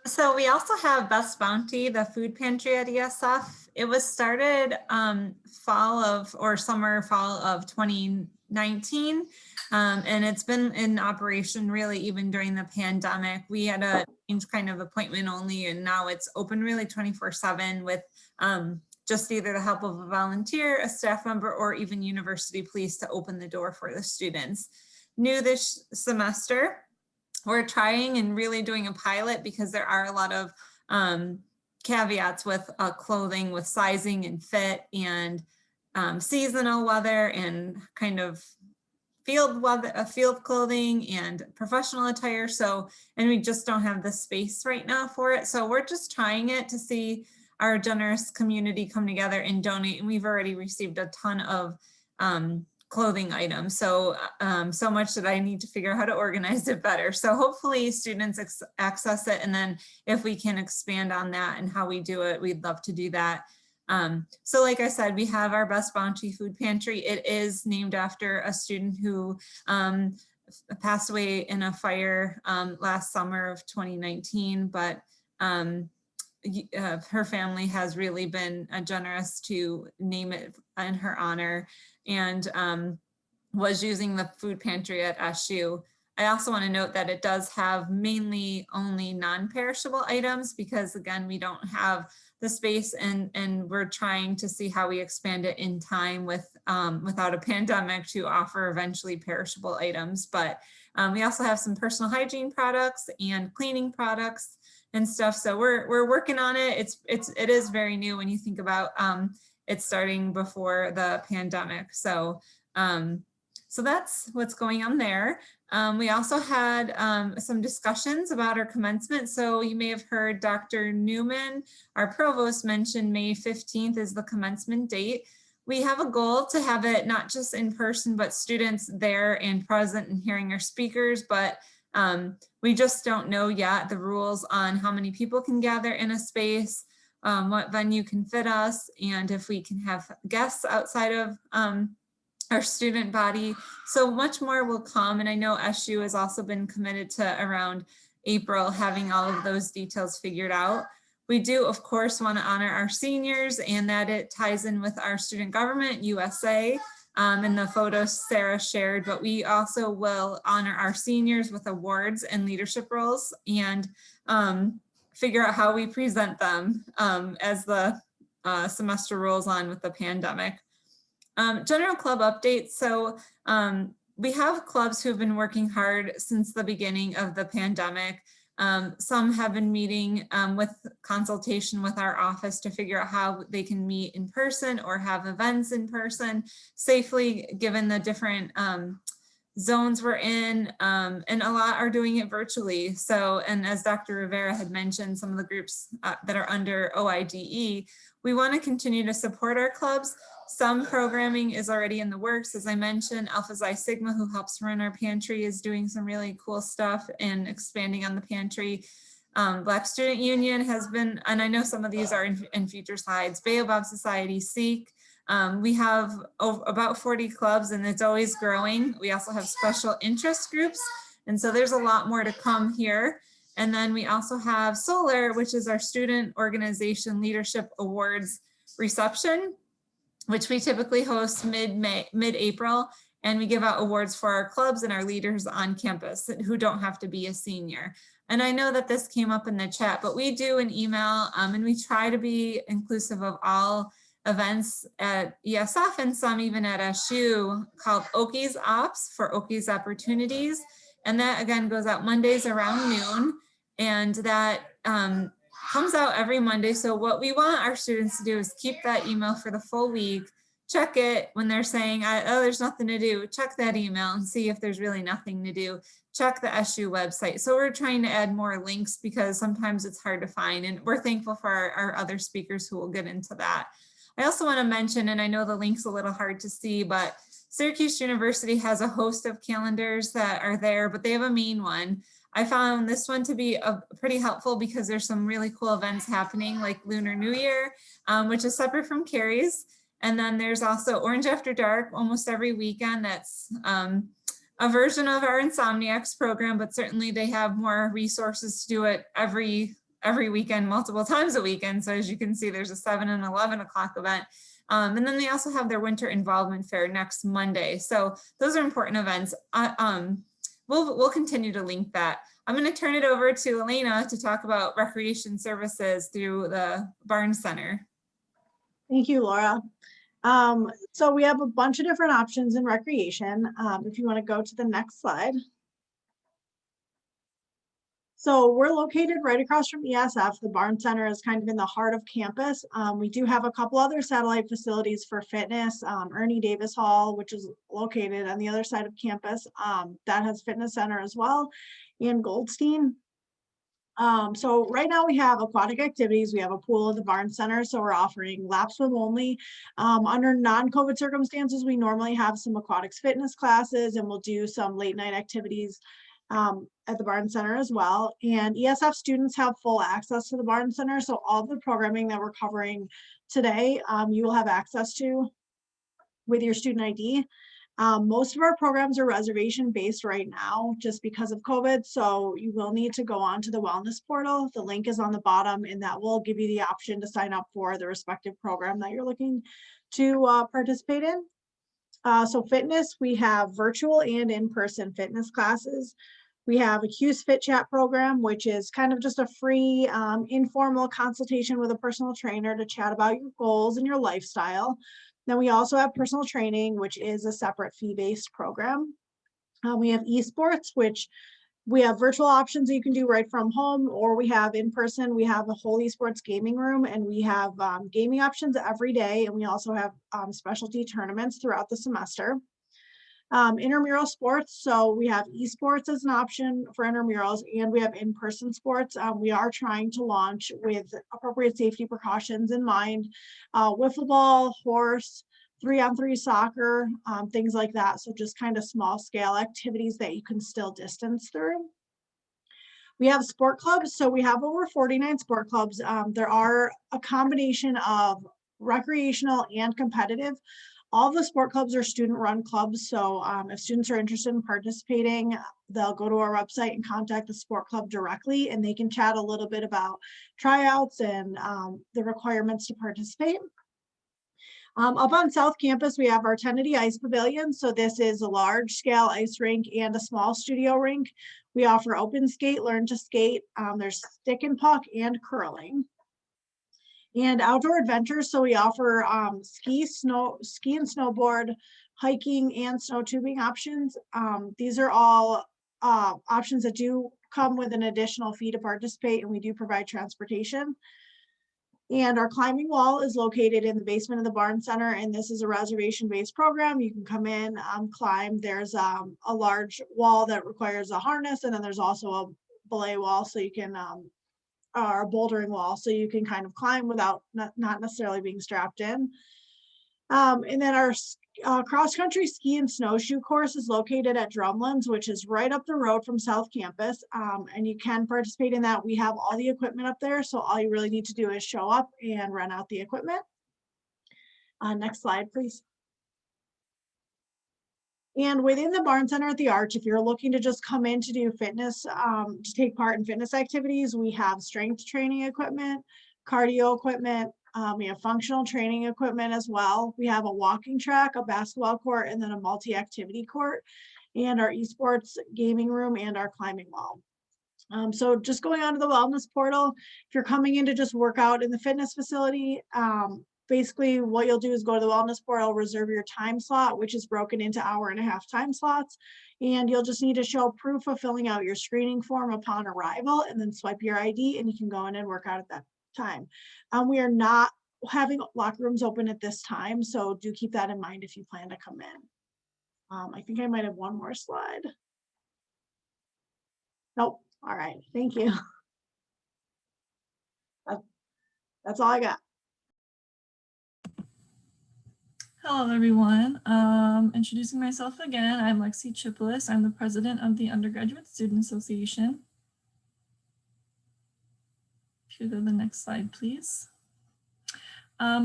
So we also have Best Bounty, the food pantry at ESF. It was started summer, fall of 2019. And it's been in operation really even during the pandemic. We had a kind of appointment only, and now it's open really 24/7 with just either the help of a volunteer, a staff member, or even university police to open the door for the students. New this semester, we're trying and really doing a pilot because there are a lot of caveats with clothing, with sizing and fit, and seasonal weather, and kind of field clothing and professional attire. So, and we just don't have the space right now for it. So we're just trying it to see our generous community come together and donate. And we've already received a ton of clothing items. So, so much that I need to figure out how to organize it better. So hopefully students access it. And then if we can expand on that and how we do it, we'd love to do that. So like I said, we have our Best Bounty food pantry. It is named after a student who passed away in a fire last summer of 2019, but her family has really been generous to name it in her honor, and was using the food pantry at SU. I also want to note that it does have mainly only non-perishable items because again, we don't have the space, and we're trying to see how we expand it in time with without a pandemic to offer eventually perishable items. But we also have some personal hygiene products and cleaning products and stuff. So we're working on it. It is very new when you think about it starting before the pandemic. So So that's what's going on there. We also had some discussions about our commencement. So you may have heard Dr. Newman, our provost, mention May 15th is the commencement date. We have a goal to have it not just in person, but students there and present and hearing our speakers, but we just don't know yet the rules on how many people can gather in a space, what venue can fit us, and if we can have guests outside of our student body. So much more will come. And I know SU has also been committed to around April having all of those details figured out. We do, of course, want to honor our seniors, and that it ties in with our student government, USA, and the photos Sarah shared, but we also will honor our seniors with awards and leadership roles, and figure out how we present them as the semester rolls on with the pandemic. General club updates. So we have clubs who have been working hard since the beginning of the pandemic. Some have been meeting with consultation with our office to figure out how they can meet in person or have events in person safely, given the different zones we're in, and a lot are doing it virtually. So, and as Dr. Rivera had mentioned, some of the groups that are under OIDE, we want to continue to support our clubs. Some programming is already in the works. As I mentioned, Alpha Xi Sigma, who helps run our pantry, is doing some really cool stuff and expanding on the pantry. Black Student Union has been, and I know some of these are in future slides, Baobab Society, Seek. We have about 40 clubs, and it's always growing. We also have special interest groups. And so there's a lot more to come here. And then we also have Solar, which is our Student Organization Leadership Awards reception, which we typically host mid-April, and we give out awards for our clubs and our leaders on campus who don't have to be a senior. And I know that this came up in the chat, but we do an email and we try to be inclusive of all events at ESF and some even at SU called Okies Ops for Okies Opportunities. And that again goes out Mondays around noon, and that comes out every Monday. So what we want our students to do is keep that email for the full week, check it when they're saying, oh, there's nothing to do, check that email and see if there's really nothing to do. Check the SU website. So we're trying to add more links because sometimes it's hard to find, and we're thankful for our other speakers who will get into that. I also want to mention, and I know the link's a little hard to see, but Syracuse University has a host of calendars that are there, but they have a main one. I found this one to be pretty helpful because there's some really cool events happening like Lunar New Year, which is separate from Carrie's. And then there's also Orange After Dark almost every weekend. That's a version of our Insomniacs program, but certainly they have more resources to do it every weekend, multiple times a weekend. So as you can see, there's a 7 and 11 o'clock event. And then they also have their winter involvement fair next Monday. So those are important events. We'll continue to link that. I'm going to turn it over to Elena to talk about recreation services through the Barnes Center. Thank you, Laura. So we have a bunch of different options in recreation. If you want to go to the next slide. So we're located right across from ESF. The Barnes Center is kind of in the heart of campus. We do have a couple other satellite facilities for fitness. Ernie Davis Hall, which is located on the other side of campus, that has fitness center as well, and Goldstein. So right now we have aquatic activities. We have a pool at the Barnes Center, so we're offering lap swim only. Under non-COVID circumstances, we normally have some aquatics fitness classes, and we'll do some late night activities at the Barnes Center as well. And ESF students have full access to the Barnes Center. So all the programming that we're covering today, you will have access to with your student ID. Most of our programs are reservation based right now just because of COVID. So you will need to go on to the wellness portal. The link is on the bottom, and that will give you the option to sign up for the respective program that you're looking to participate in. So fitness, we have virtual and in-person fitness classes. We have a Q's Fit Chat program, which is kind of just a free informal consultation with a personal trainer to chat about your goals and your lifestyle. Then we also have personal training, which is a separate fee-based program. We have esports, which we have virtual options that you can do right from home, or we have in person. We have a whole esports gaming room, and we have gaming options every day. And we also have specialty tournaments throughout the semester. Intramural sports, so we have esports as an option for intramurals, and we have in-person sports. We are trying to launch with appropriate safety precautions in mind. Wiffle ball, horse, 3-on-3 soccer, things like that. So just kind of small scale activities that you can still distance through. We have sport clubs, so we have over 49 sport clubs. There are a combination of recreational and competitive. All the sport clubs are student-run clubs, so if students are interested in participating, they'll go to our website and contact the sport club directly, and they can chat a little bit about tryouts and the requirements to participate. Up on South Campus, we have our Kennedy Ice Pavilion. So this is a large-scale ice rink and a small studio rink. We offer open skate, learn to skate. There's stick and puck and curling. And outdoor adventures, so we offer ski and snowboard, hiking, and snow tubing options. These are all options that do come with an additional fee to participate, and we do provide transportation. And our climbing wall is located in the basement of the Barn Center, and this is a reservation-based program. You can come in, climb. There's a large wall that requires a harness, and then there's also a belay wall, so you can or a bouldering wall, so you can kind of climb without not necessarily being strapped in. And then our cross-country ski and snowshoe course is located at Drumlins, which is right up the road from South Campus. And you can participate in that. We have all the equipment up there, so all you really need to do is show up and rent out the equipment. Next slide, please. And within the Barn Center at the Arch, if you're looking to just come in to do fitness, to take part in fitness activities, we have strength training equipment, cardio equipment, we have functional training equipment as well. We have a walking track, a basketball court, and then a multi-activity court, and our esports gaming room and our climbing wall. So just going on to the wellness portal, if you're coming in to just work out in the fitness facility, basically what you'll do is go to the wellness portal, reserve your time slot, which is broken into 1.5-hour time slots. And you'll just need to show proof of filling out your screening form upon arrival, and then swipe your ID, and you can go in and work out at that time. We are not having locker rooms open at this time, so do keep that in mind if you plan to come in. I think I might have one more slide. Nope. All right. Thank you. That's all I got. Hello, everyone. Introducing myself again, I'm Lexi Chiplis. I'm the president of the Undergraduate Student Association. If you go to the next slide, please.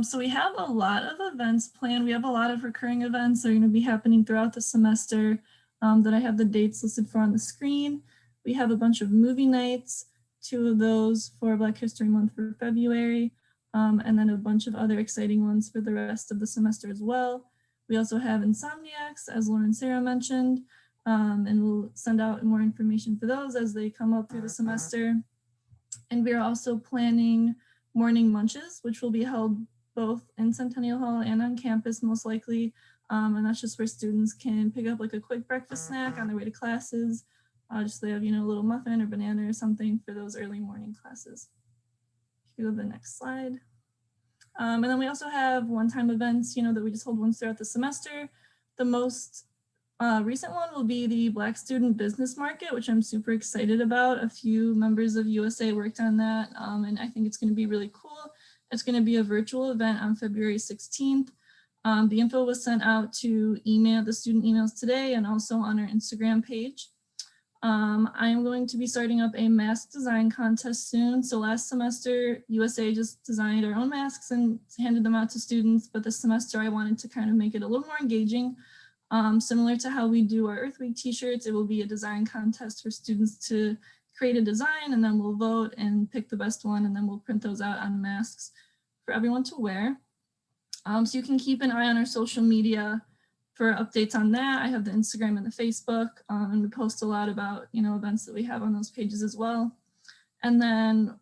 So we have a lot of events planned. We have a lot of recurring events that are going to be happening throughout the semester that I have the dates listed for on the screen. We have a bunch of movie nights, 2 of those for Black History Month for February. And then a bunch of other exciting ones for the rest of the semester as well. We also have Insomniacs, as Lauren and Sarah mentioned, and we'll send out more information for those as they come up through the semester. And we are also planning morning lunches, which will be held both in Centennial Hall and on campus most likely. And that's just where students can pick up like a quick breakfast snack on their way to classes. Just so they have, a little muffin or banana or something for those early morning classes. Go to the next slide. And then we also have one-time events, that we just hold once throughout the semester. The most recent one will be the Black Student Business Market, which I'm super excited about. A few members of USA worked on that, and I think it's going to be really cool. It's going to be a virtual event on February 16th. The info was sent out to the student emails today and also on our Instagram page. I am going to be starting up a mask design contest soon. So last semester, USA just designed our own masks and handed them out to students. But this semester, I wanted to kind of make it a little more engaging. Similar to how we do our Earth Week t-shirts, it will be a design contest for students to create a design, and then we'll vote and pick the best one, and then we'll print those out on masks for everyone to wear. So you can keep an eye on our social media for updates on that. I have the Instagram and the Facebook, and we post a lot about, events that we have on those pages as well. And then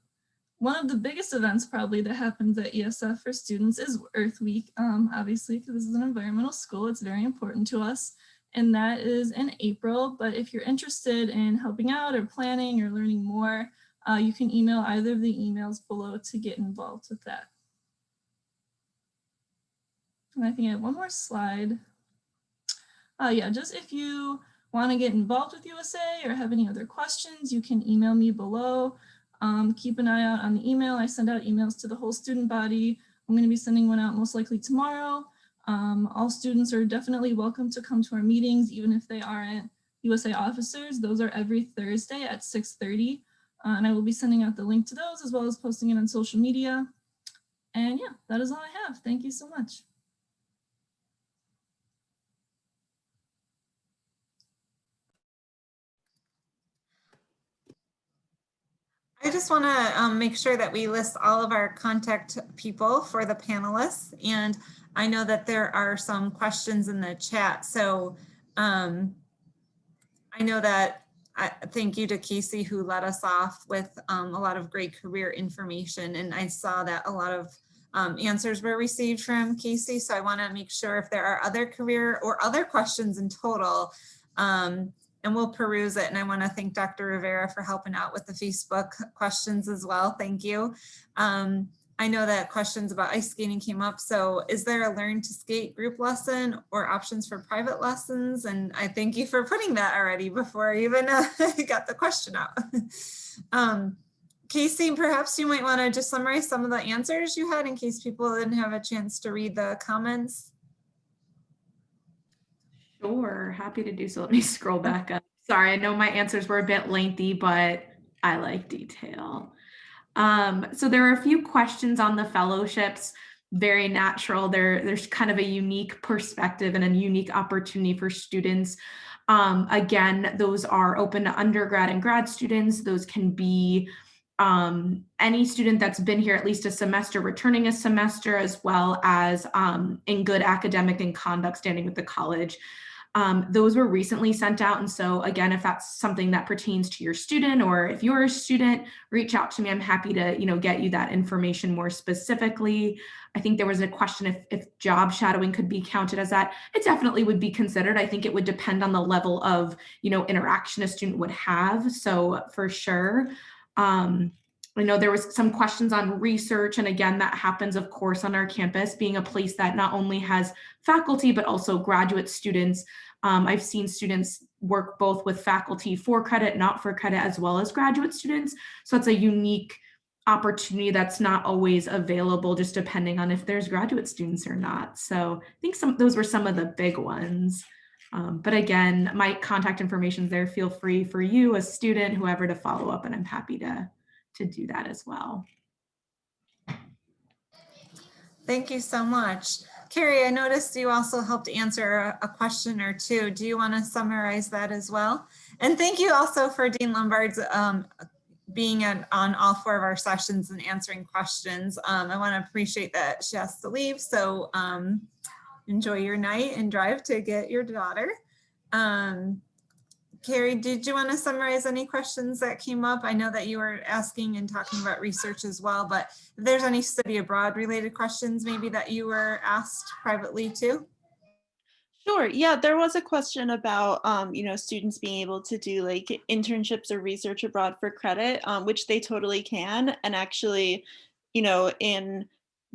one of the biggest events probably that happens at ESF for students is Earth Week, obviously, because this is an environmental school. It's very important to us. And that is in April. But if you're interested in helping out or planning or learning more, you can email either of the emails below to get involved with that. And I think I have one more slide. Yeah, just if you want to get involved with USA or have any other questions, you can email me below. Keep an eye out on the email. I send out emails to the whole student body. I'm going to be sending one out most likely tomorrow. All students are definitely welcome to come to our meetings, even if they aren't USA officers. Those are every Thursday at 6:30. And I will be sending out the link to those as well as posting it on social media. And yeah, that is all I have. Thank you so much. I just want to make sure that we list all of our contact people for the panelists. And I know that there are some questions in the chat. So I know that thank you to Casey, who led us off with a lot of great career information. And I saw that a lot of answers were received from Casey. So I want to make sure if there are other career or other questions in total, and we'll peruse it. And I want to thank Dr. Rivera for helping out with the Facebook questions as well. Thank you. I know that questions about ice skating came up. So is there a learn to skate group lesson or options for private lessons? And I thank you for putting that already before I even got the question out. Casey, perhaps you might want to just summarize some of the answers you had in case people didn't have a chance to read the comments. Sure, happy to do so. Let me scroll back up. Sorry, I know my answers were a bit lengthy, but I like detail. So there are a few questions on the fellowships, very natural. There's kind of a unique perspective and a unique opportunity for students. Again, those are open to undergrad and grad students. Those can be any student that's been here at least a semester, returning a semester, as well as in good academic and conduct standing with the college. Those were recently sent out. And so again, if that's something that pertains to your student, or if you're a student, reach out to me. I'm happy to, get you that information more specifically. I think there was a question if job shadowing could be counted as that. It definitely would be considered. I think it would depend on the level of, interaction a student would have. So for sure. I know there was some questions on research, and again, that happens, of course, on our campus, being a place that not only has faculty, but also graduate students. I've seen students work both with faculty for credit, not for credit, as well as graduate students. So it's a unique opportunity that's not always available, just depending on if there's graduate students or not. So I think those were some of the big ones. But again, my contact information is there. Feel free for you, a student, whoever, to follow up, and I'm happy to do that as well. Thank you so much. Carrie, I noticed you also helped answer a question or two. Do you want to summarize that as well? And thank you also for Dean Lombard's being on all 4 of our sessions and answering questions. I want to appreciate that she has to leave. So enjoy your night and drive to get your daughter. Carrie, did you want to summarize any questions that came up? I know that you were asking and talking about research as well, but if there's any study abroad related questions maybe that you were asked privately too? Sure. Yeah, there was a question about, students being able to do like internships or research abroad for credit, which they totally can. And actually, in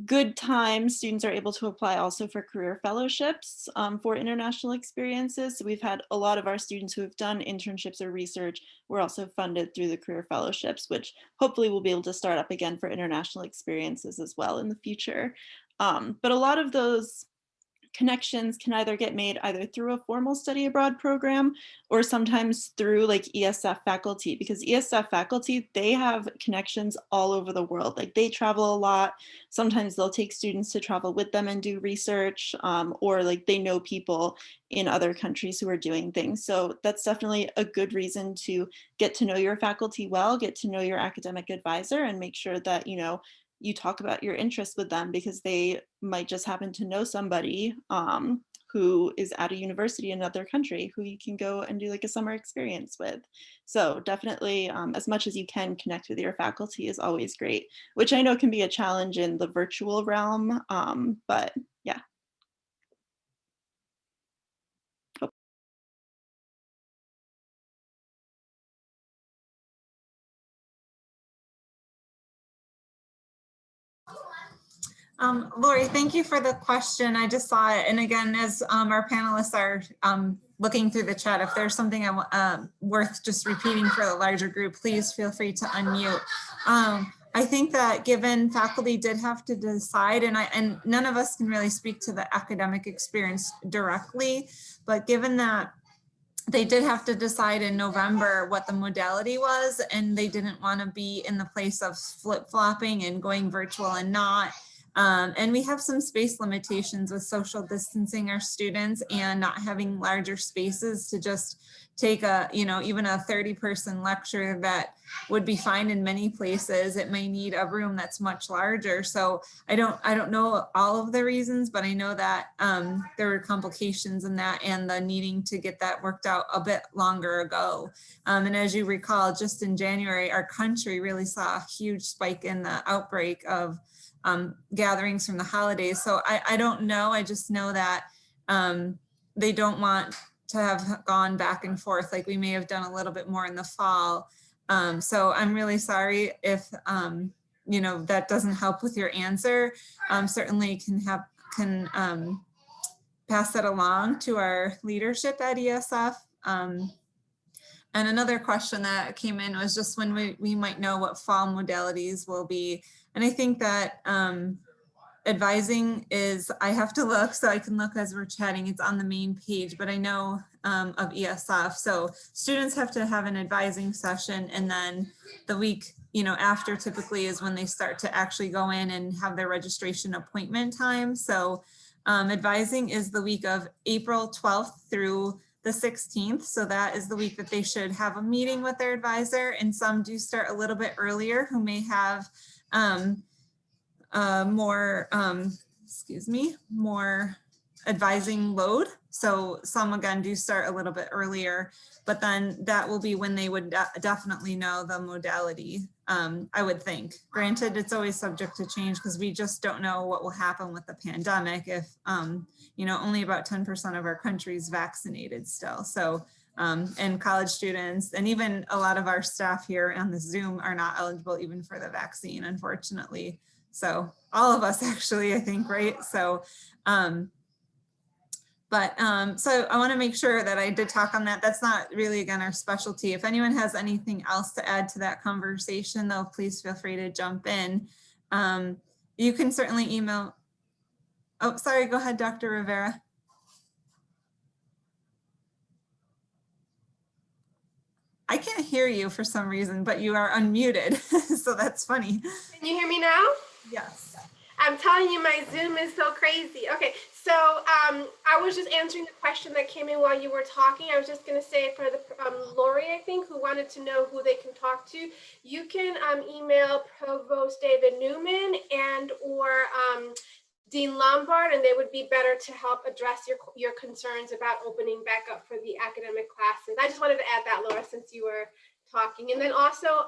good times, students are able to apply also for career fellowships for international experiences. So we've had a lot of our students who have done internships or research were also funded through the career fellowships, which hopefully we'll be able to start up again for international experiences as well in the future. But a lot of those connections can either get made either through a formal study abroad program or sometimes through like ESF faculty, because ESF faculty, they have connections all over the world. Like they travel a lot. Sometimes they'll take students to travel with them and do research, or like they know people in other countries who are doing things. So that's definitely a good reason to get to know your faculty well, get to know your academic advisor, and make sure that, you talk about your interests with them, because they might just happen to know somebody who is at a university in another country who you can go and do like a summer experience with. So definitely, as much as you can connect with your faculty is always great, which I know can be a challenge in the virtual realm, but yeah. Lori, thank you for the question. I just saw it. And again, as our panelists are looking through the chat, if there's something worth just repeating for the larger group, please feel free to unmute. I think that given faculty did have to decide, and none of us can really speak to the academic experience directly, but given that they did have to decide in November what the modality was, and they didn't want to be in the place of flip-flopping and going virtual and not. And we have some space limitations with social distancing our students and not having larger spaces to just take a, even a 30-person lecture that would be fine in many places. It may need a room that's much larger. So I don't know all of the reasons, but I know that there were complications in that and the needing to get that worked out a bit longer ago. And as you recall, just in January, our country really saw a huge spike in the outbreak of gatherings from the holidays. So I don't know. I just know that they don't want to have gone back and forth like we may have done a little bit more in the fall. So I'm really sorry if that doesn't help with your answer. Certainly can pass that along to our leadership at ESF. And another question that came in was just when we might know what fall modalities will be. And I think that advising is, I have to look, so I can look as we're chatting, it's on the main page, but I know of ESF. So students have to have an advising session, and then the week after typically is when they start to actually go in and have their registration appointment time. So advising is the week of April 12th through the 16th. So that is the week that they should have a meeting with their advisor, and some do start a little bit earlier who may have more advising load. So some again do start a little bit earlier, but then that will be when they would definitely know the modality, I would think. Granted, it's always subject to change because we just don't know what will happen with the pandemic if only about 10% of our country is vaccinated still. So and college students and even a lot of our staff here on the Zoom are not eligible even for the vaccine, unfortunately. So all of us actually, I think, right? So, so I want to make sure that I did talk on that. That's not really, again, our specialty. If anyone has anything else to add to that conversation, though, please feel free to jump in. You can certainly email. Oh, sorry, go ahead, Dr. Rivera. I can't hear you for some reason, but you are unmuted, so that's funny. Can you hear me now? Yes. I'm telling you, my Zoom is so crazy. Okay, so I was just answering the question that came in while you were talking. I was just going to say for the Lori, I think, who wanted to know who they can talk to, you can email Provost David Newman and or Dean Lombard, and they would be better to help address your concerns about opening back up for the academic classes. I just wanted to add that, Laura, since you were talking. And then also,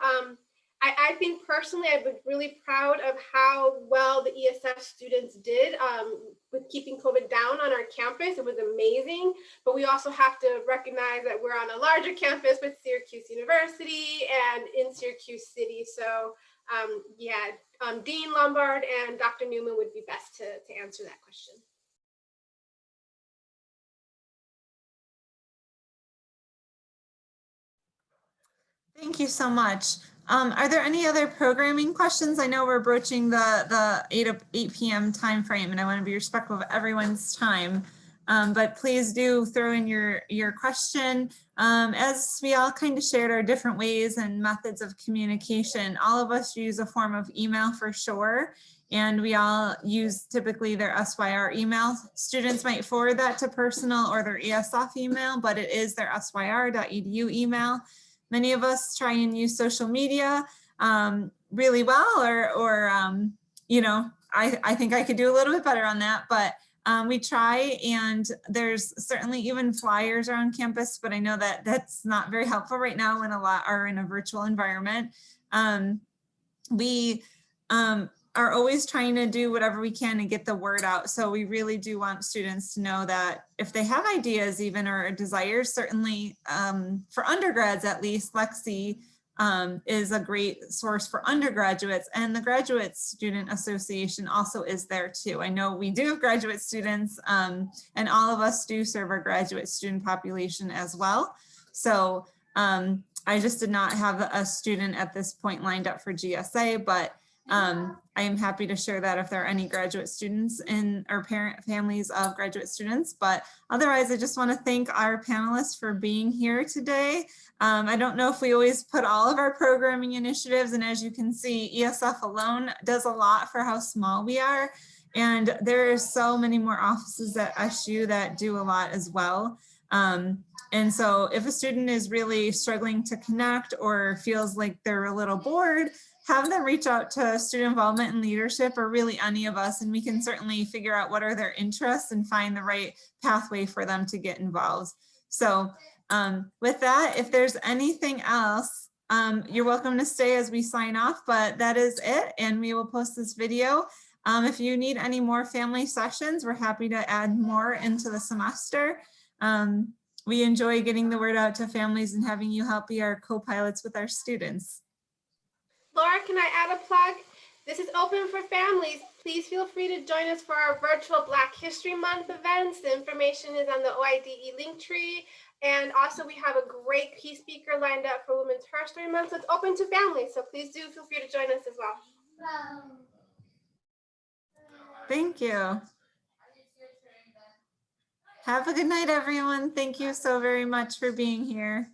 I think personally, I've been really proud of how well the ESF students did with keeping COVID down on our campus. It was amazing, but we also have to recognize that we're on a larger campus with Syracuse University and in Syracuse City. So Dean Lombard and Dr. Newman would be best to answer that question. Thank you so much. Are there any other programming questions? I know we're broaching the 8 p.m. time frame, and I want to be respectful of everyone's time. But please do throw in your question. As we all kind of shared our different ways and methods of communication, all of us use a form of email for sure. And we all use typically their SYR email. Students might forward that to personal or their ESF email, but it is their syr.edu email. Many of us try and use social media really well, or I think I could do a little bit better on that, but we try, and there's certainly even flyers around campus, but I know that that's not very helpful right now when a lot are in a virtual environment. We are always trying to do whatever we can to get the word out. So we really do want students to know that if they have ideas even or desires, certainly for undergrads at least, Lexi is a great source for undergraduates, and the Graduate Student Association also is there too. I know we do have graduate students, and all of us do serve our graduate student population as well. So I just did not have a student at this point lined up for GSA, but I am happy to share that if there are any graduate students in or families of graduate students. But otherwise, I just want to thank our panelists for being here today. I don't know if we always put all of our programming initiatives, and as you can see, ESF alone does a lot for how small we are. And there are so many more offices at SU that do a lot as well. And so if a student is really struggling to connect or feels like they're a little bored, have them reach out to student involvement and leadership, or really any of us, and we can certainly figure out what are their interests and find the right pathway for them to get involved. So with that, if there's anything else, you're welcome to stay as we sign off, but that is it, and we will post this video. If you need any more family sessions, we're happy to add more into the semester. We enjoy getting the word out to families and having you help be our co-pilots with our students. Laura, can I add a plug? This is open for families. Please feel free to join us for our virtual Black History Month events. The information is on the OIDE link tree. And also we have a great key speaker lined up for Women's History Month. So it's open to families. So please do feel free to join us as well. Thank you. Have a good night, everyone. Thank you so very much for being here.